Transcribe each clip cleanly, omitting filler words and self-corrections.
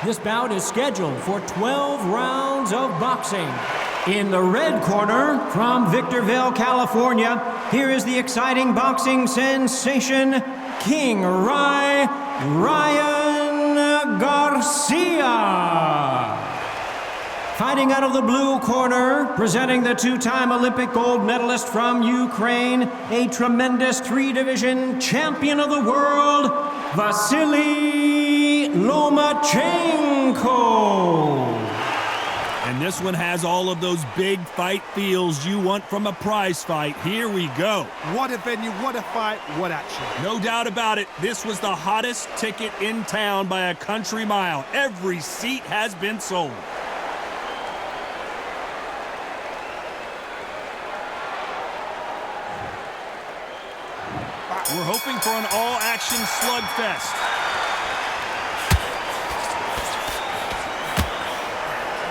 This bout is scheduled for 12 rounds of boxing. In the red corner, from Victorville, California, here is the exciting boxing sensation, King Ryan Garcia. Fighting out of the blue corner, presenting the two-time Olympic gold medalist from Ukraine, a tremendous three-division champion of the world, Vasiliy Lomachenko. And this one has all of those big fight feels you want from a prize fight. Here we go. What a venue, what a fight, what action. No doubt about it, this was the hottest ticket in town by a country mile. Every seat has been sold. We're hoping for an all-action slugfest.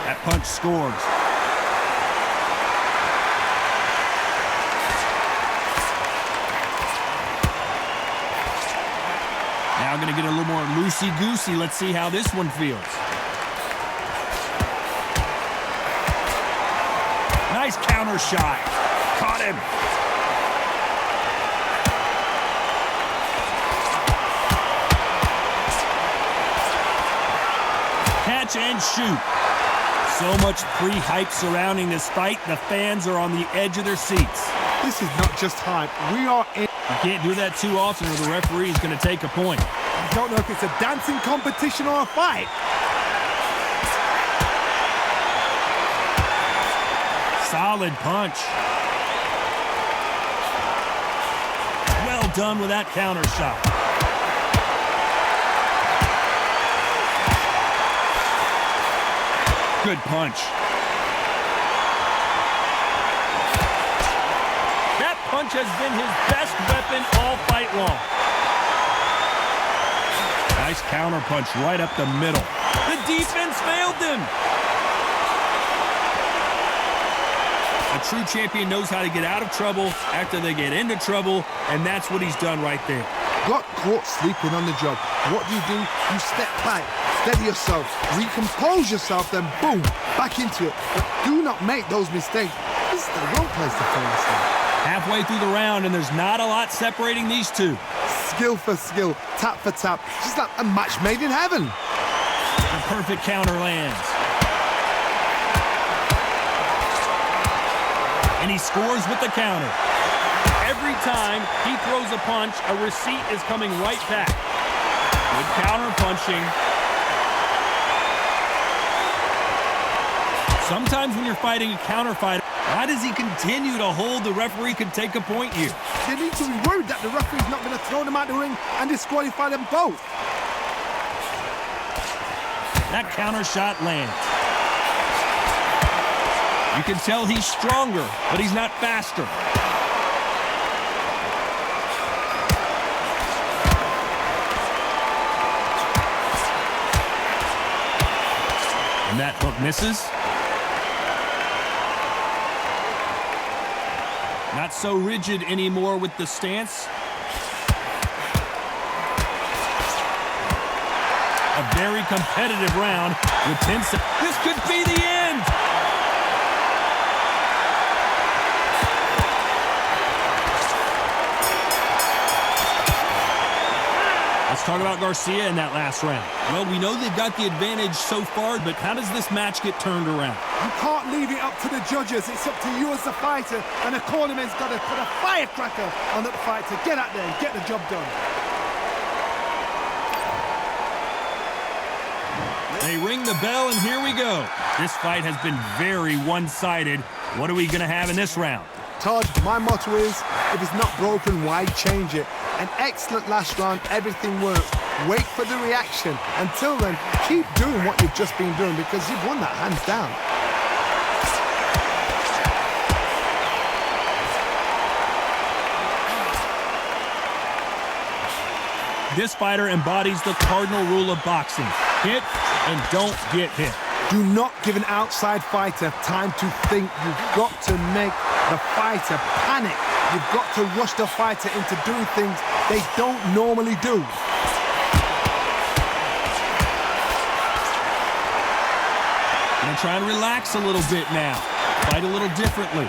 That punch scores. Now going to get a little more loosey-goosey. Let's see how this one feels. Nice counter shot. Caught him. Catch and shoot. So much pre-hype surrounding this fight, the fans are on the edge of their seats. This is not just hype. We are in. You can't do that too often or the referee is going to take a point. I don't know if it's a dancing competition or a fight. Solid punch. Well done with that counter shot. Good punch. That punch has been his best weapon all fight long. Nice counter punch right up the middle. The defense failed them. A true champion knows how to get out of trouble after they get into trouble, and that's what he's done right there. Got caught sleeping on the job. What do? You step back. Steady yourself, recompose yourself, then boom, back into it. But do not make those mistakes. This is the wrong place to fall asleep. Halfway through the round, and there's not a lot separating these two. Skill for skill, tap for tap. Just like a match made in heaven. The perfect counter lands. And he scores with the counter. Every time he throws a punch, a receipt is coming right back. Good counter punching. Sometimes when you're fighting a counter fighter, why does he continue to hold the referee can take a point here? They need to be worried that the referee's not going to throw them out the ring and disqualify them both. That counter shot lands. You can tell he's stronger, but he's not faster. And that hook misses. Not so rigid anymore with the stance. A very competitive round with 10 seconds. This could be the end. Let's talk about Garcia in that last round. Well, we know they've got the advantage so far, but how does this match get turned around? You can't leave it up to the judges. It's up to you as the fighter, and the cornerman's got to put a firecracker on the fighter. Get out there and get the job done. They ring the bell, and here we go. This fight has been very one-sided. What are we going to have in this round? Todd, my motto is, if it's not broken, why change it? An excellent last round, everything worked. Wait for the reaction. Until then, keep doing what you've just been doing because you've won that hands down. This fighter embodies the cardinal rule of boxing. Hit and don't get hit. Do not give an outside fighter time to think. You've got to make the fighter panic. You've got to rush the fighter into doing things they don't normally do. Gonna try and relax a little bit now. Fight a little differently.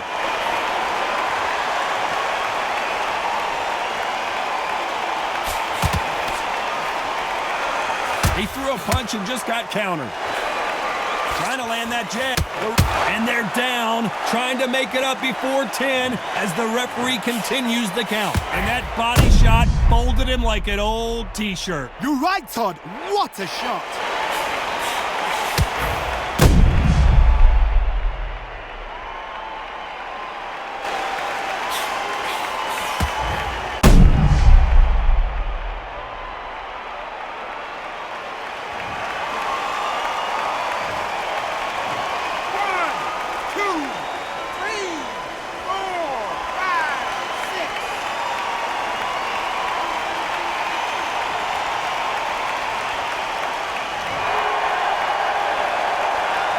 He threw a punch and just got countered. Trying to land that jab. And they're down, trying to make it up before 10 as the referee continues the count. And that body shot folded him like an old T-shirt. You're right, Todd. What a shot.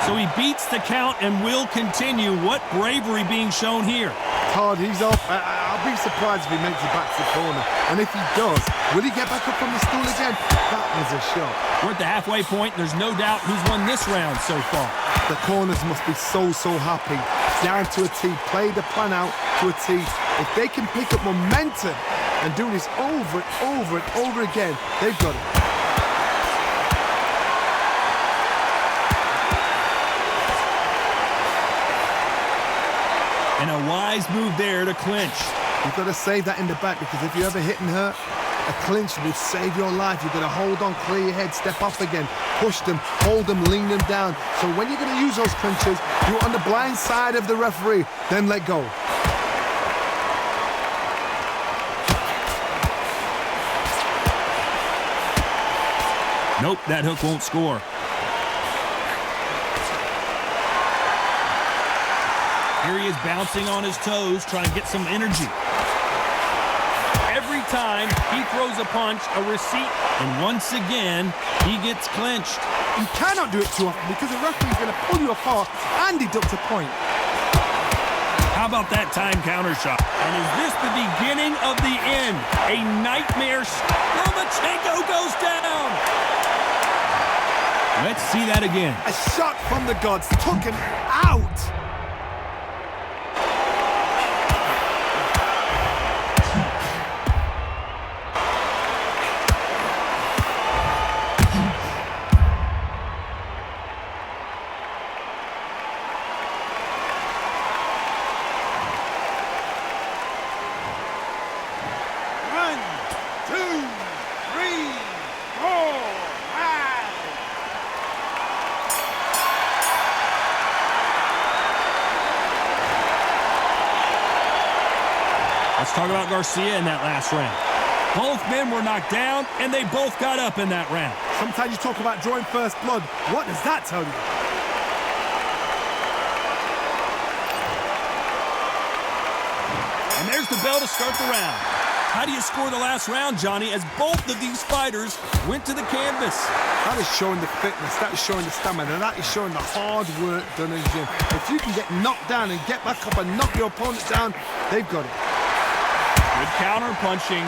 So he beats the count and will continue. What bravery being shown here. Todd, he's off. I'll be surprised if he makes it back to the corner. And if he does, will he get back up from the stool again? That was a shot. We're at the halfway point. There's no doubt who's won this round so far. The corners must be so happy. Down to a T. Play the plan out to a T. If they can pick up momentum and do this over and over again, they've got it. And a wise move there to clinch. You've got to save that in the back, because if you ever hit and hurt, a clinch will save your life. You've got to hold on, clear your head, step off again, push them, hold them, lean them down. So when you're going to use those clinches, do it on the blind side of the referee, then let go. Nope, that hook won't score. Here he is bouncing on his toes, trying to get some energy. Every time he throws a punch, a receipt, and once again, he gets clinched. You cannot do it too often, because the referee's going to pull you apart and deduct a point. How about that time counter shot? And is this the beginning of the end? A nightmare. Lomachenko goes down. Let's see that again. A shot from the gods took him out. Let's talk about Garcia in that last round. Both men were knocked down, and they both got up in that round. Sometimes you talk about drawing first blood. What does that tell you? And there's the bell to start the round. How do you score the last round, Johnny, as both of these fighters went to the canvas? That is showing the fitness, that is showing the stamina, and that is showing the hard work done in the gym. If you can get knocked down and get back up and knock your opponent down, they've got it. Good counter punching.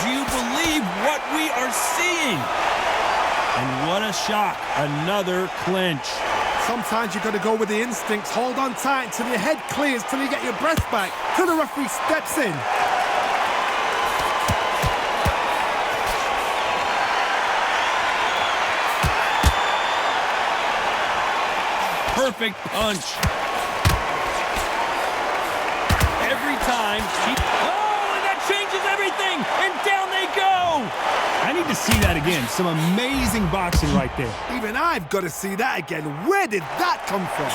Do you believe what we are seeing? And what a shock. Another clinch. Sometimes you've got to go with the instincts. Hold on tight till your head clears, till you get your breath back, till the referee steps in. Perfect punch. Every time he... Oh, and that changes everything! And down they go! I need to see that again. Some amazing boxing right there. Even I've got to see that again. Where did that come from?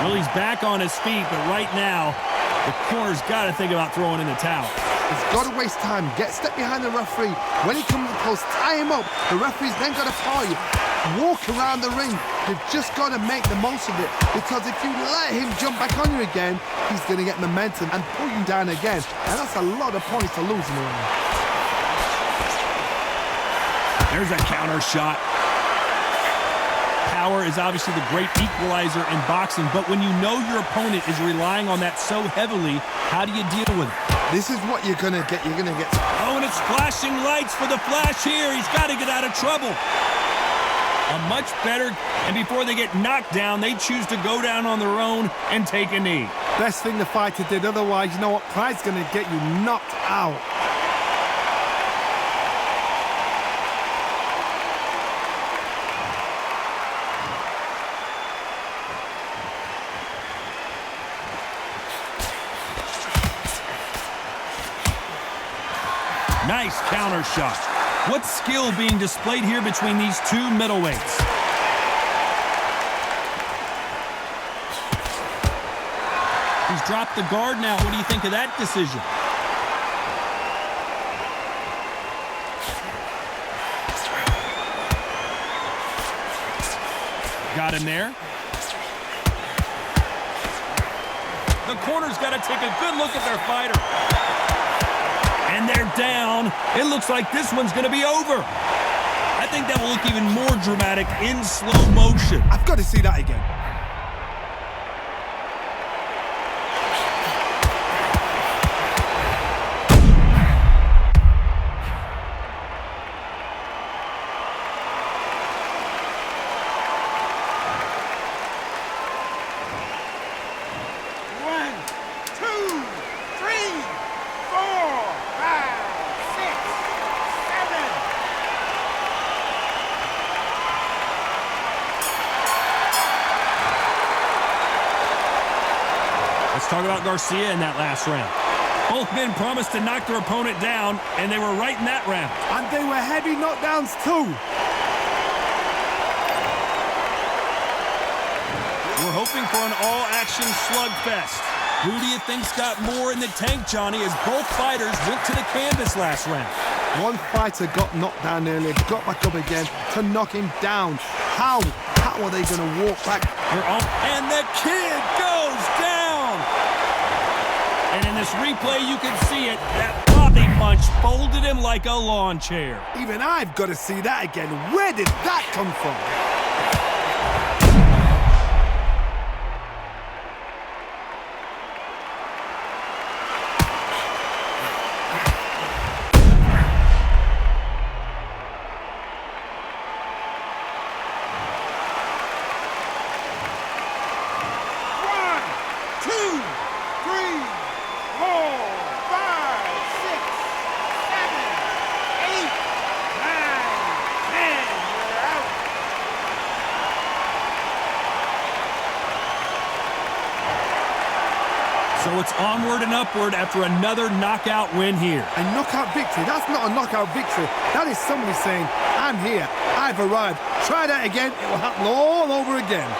Well, he's back on his feet, but right now, the corner's got to think about throwing in the towel. He's got to waste time. Step behind the referee. When he comes close, tie him up. The referee's then got to foul you. walk around the ring. You've just got to make the most of it, because if you let him jump back on you again, he's going to get momentum and pull you down again. And that's a lot of points to lose in the ring. There's a counter shot. Power is obviously the great equalizer in boxing, but when you know your opponent is relying on that so heavily, how do you deal with it? This is what you're going to get. You're going to get... Oh, and it's flashing lights for the flash here. He's got to get out of trouble. A much better, and before they get knocked down, they choose to go down on their own and take a knee. Best thing the fighter did. Otherwise, you know what? Pride's going to get you knocked out. Nice counter shot. What skill being displayed here between these two middleweights. He's dropped the guard now. What do you think of that decision? Got him there. The corner's got to take a good look at their fighter. And they're down. It looks like this one's going to be over. I think that will look even more dramatic in slow motion. I've got to see that again. Talk about Garcia in that last round. Both men promised to knock their opponent down, and they were right in that round. And they were heavy knockdowns too. We're hoping for an all-action slugfest. Who do you think's got more in the tank, Johnny, as both fighters went to the canvas last round? One fighter got knocked down earlier, got back up again to knock him down. How are they going to walk back? And the kid goes down! And in this replay, you can see it. That body punch folded him like a lawn chair. Even I've got to see that again. Where did that come from? So it's onward and upward after another knockout win here. A knockout victory? That's not a knockout victory. That is somebody saying, I'm here, I've arrived. Try that again, it will happen all over again.